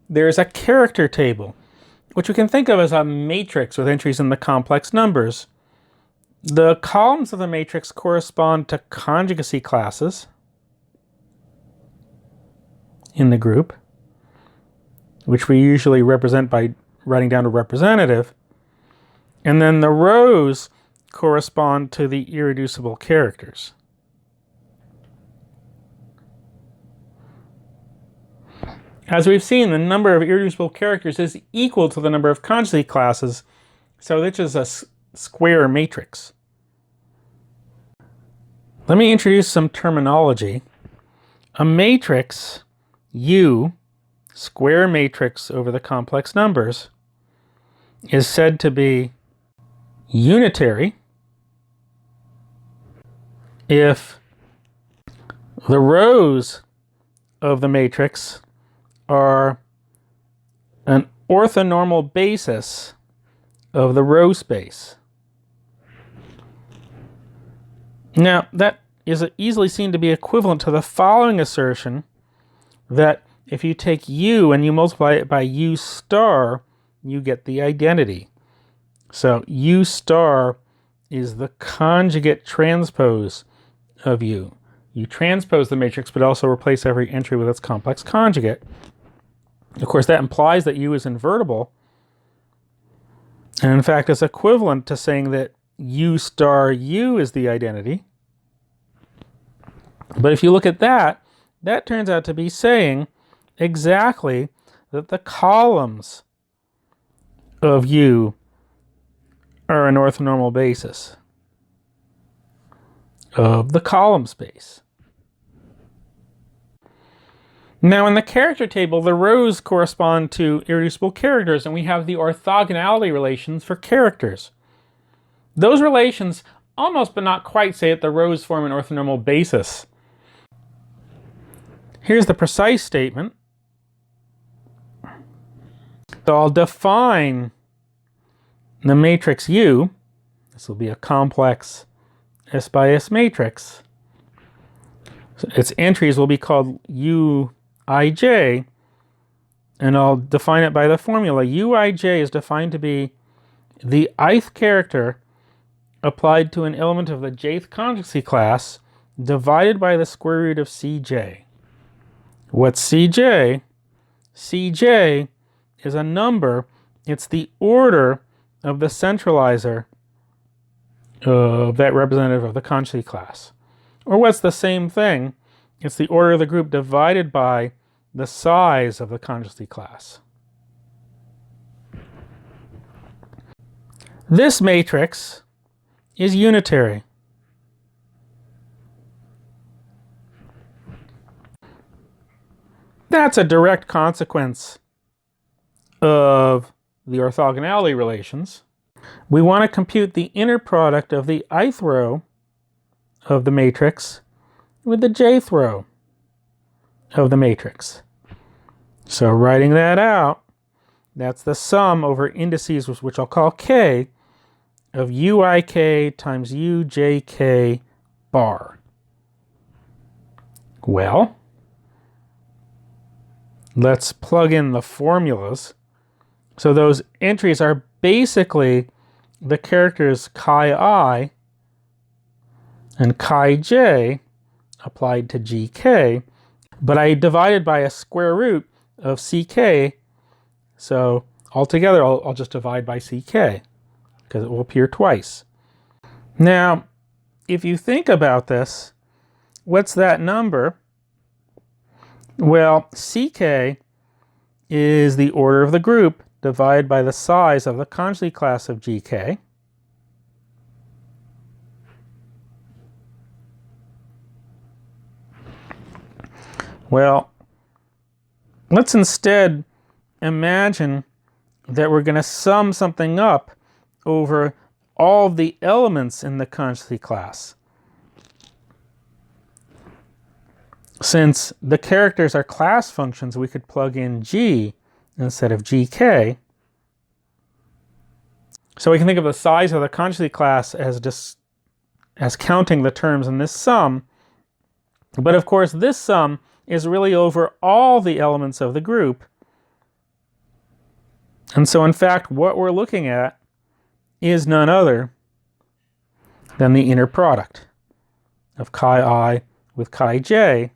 there's a character table, which we can think of as a matrix with entries in the complex numbers. The columns of the matrix correspond to conjugacy classes in the group, which we usually represent by writing down a representative. And then the rows correspond to the irreducible characters. As we've seen, the number of irreducible characters is equal to the number of conjugacy classes, so this is a square matrix. Let me introduce some terminology. A matrix, U, square matrix over the complex numbers, is said to be unitary if the rows of the matrix are an orthonormal basis of the row space. Now, that is easily seen to be equivalent to the following assertion, that if you take U and you multiply it by U star, you get the identity. So U star is the conjugate transpose of U. You transpose the matrix, but also replace every entry with its complex conjugate. Of course, that implies that U is invertible. And in fact, it's equivalent to saying that U star U is the identity. But if you look at that, that turns out to be saying exactly that the columns of U are an orthonormal basis of the column space. Now, in the character table, the rows correspond to irreducible characters, and we have the orthogonality relations for characters. Those relations almost but not quite say that the rows form an orthonormal basis. Here's the precise statement. So I'll define the matrix U. This will be a complex S by S matrix. So its entries will be called Uij, and I'll define it by the formula. Uij is defined to be the ith character applied to an element of the jth conjugacy class divided by the square root of Cj. What's Cj? Cj is a number. It's the order of the centralizer of that representative of the conjugacy class. Or what's the same thing? It's the order of the group divided by the size of the conjugacy class. This matrix is unitary. That's a direct consequence of the orthogonality relations. We want to compute the inner product of the ith row of the matrix with the jth row of the matrix. So writing that out, that's the sum over indices, which I'll call k, of uik times ujk bar. Well, let's plug in the formulas. So those entries are basically the characters chi I and chi j applied to gk, but I divided by a square root of ck, so altogether I'll just divide by ck because it will appear twice. Now, if you think about this, what's that number? Well, ck is the order of the group divided by the size of the conjugacy class of gk. Well, let's instead imagine that we're going to sum something up over all the elements in the conjugacy class. Since the characters are class functions, we could plug in g instead of gk. So we can think of the size of the conjugacy class as counting the terms in this sum. But of course, this sum is really over all the elements of the group. And so in fact, what we're looking at is none other than the inner product of chi I with chi j,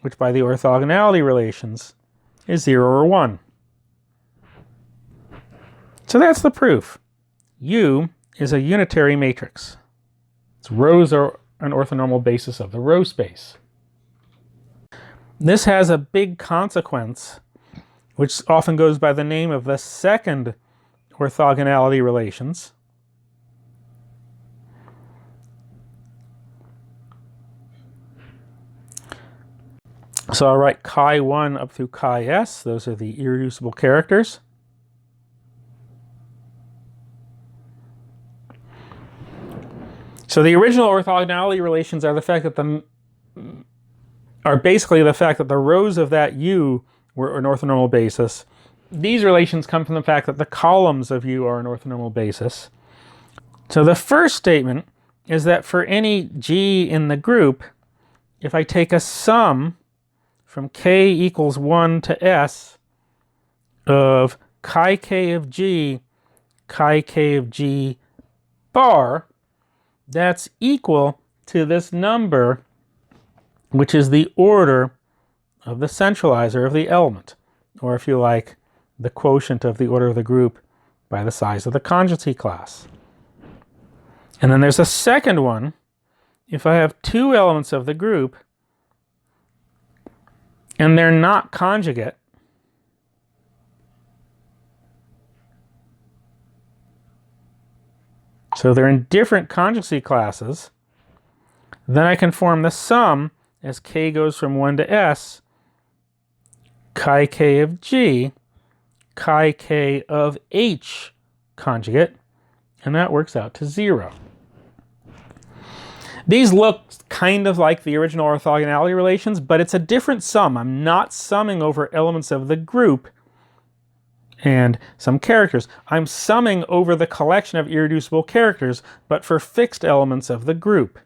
which by the orthogonality relations is 0 or 1. So that's the proof. U is a unitary matrix. Its rows are an orthonormal basis of the row space. This has a big consequence, which often goes by the name of the second orthogonality relations. So I'll write chi 1 up through chi s. Those are the irreducible characters. So the original orthogonality relations are basically the fact that the rows of that U were an orthonormal basis. These relations come from the fact that the columns of U are an orthonormal basis. So the first statement is that for any G in the group, if I take a sum from k equals 1 to s of chi k of G bar, that's equal to this number, which is the order of the centralizer of the element, or if you like, the quotient of the order of the group by the size of the conjugacy class. And then there's a second one. If I have two elements of the group and they're not conjugate, so they're in different conjugacy classes, then I can form the sum as k goes from 1 to s, chi k of G, chi k of H conjugate, and that works out to 0. These look kind of like the original orthogonality relations, but it's a different sum. I'm not summing over elements of the group and some characters. I'm summing over the collection of irreducible characters, but for fixed elements of the group.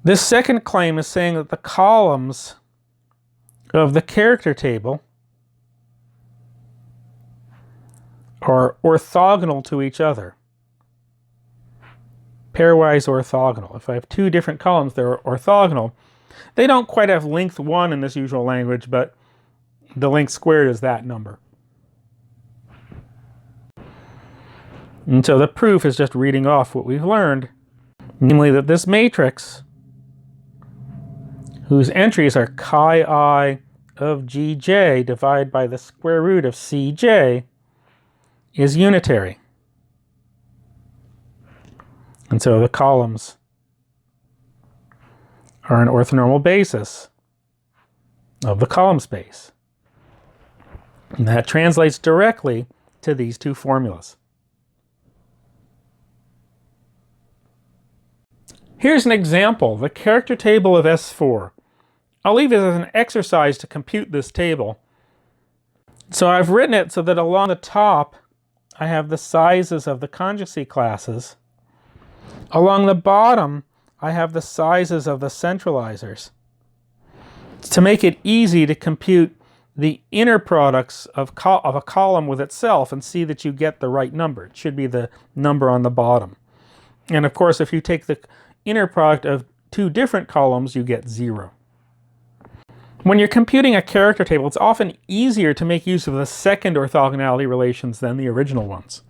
This second claim is saying that the columns of the character table are orthogonal to each other. Pairwise orthogonal. If I have two different columns, they're orthogonal. They don't quite have length 1 in this usual language, but the length squared is that number. And so the proof is just reading off what we've learned, namely that this matrix, whose entries are chi I of Gj divided by the square root of Cj, is unitary. And so the columns are an orthonormal basis of the column space. And that translates directly to these two formulas. Here's an example, the character table of S4. I'll leave it as an exercise to compute this table. So I've written it so that along the top I have the sizes of the conjugacy classes. Along the bottom I have the sizes of the centralizers. To make it easy to compute the inner products of a column with itself and see that you get the right number. It should be the number on the bottom. And of course, if you take the inner product of two different columns, you get 0. When you're computing a character table, it's often easier to make use of the second orthogonality relations than the original ones.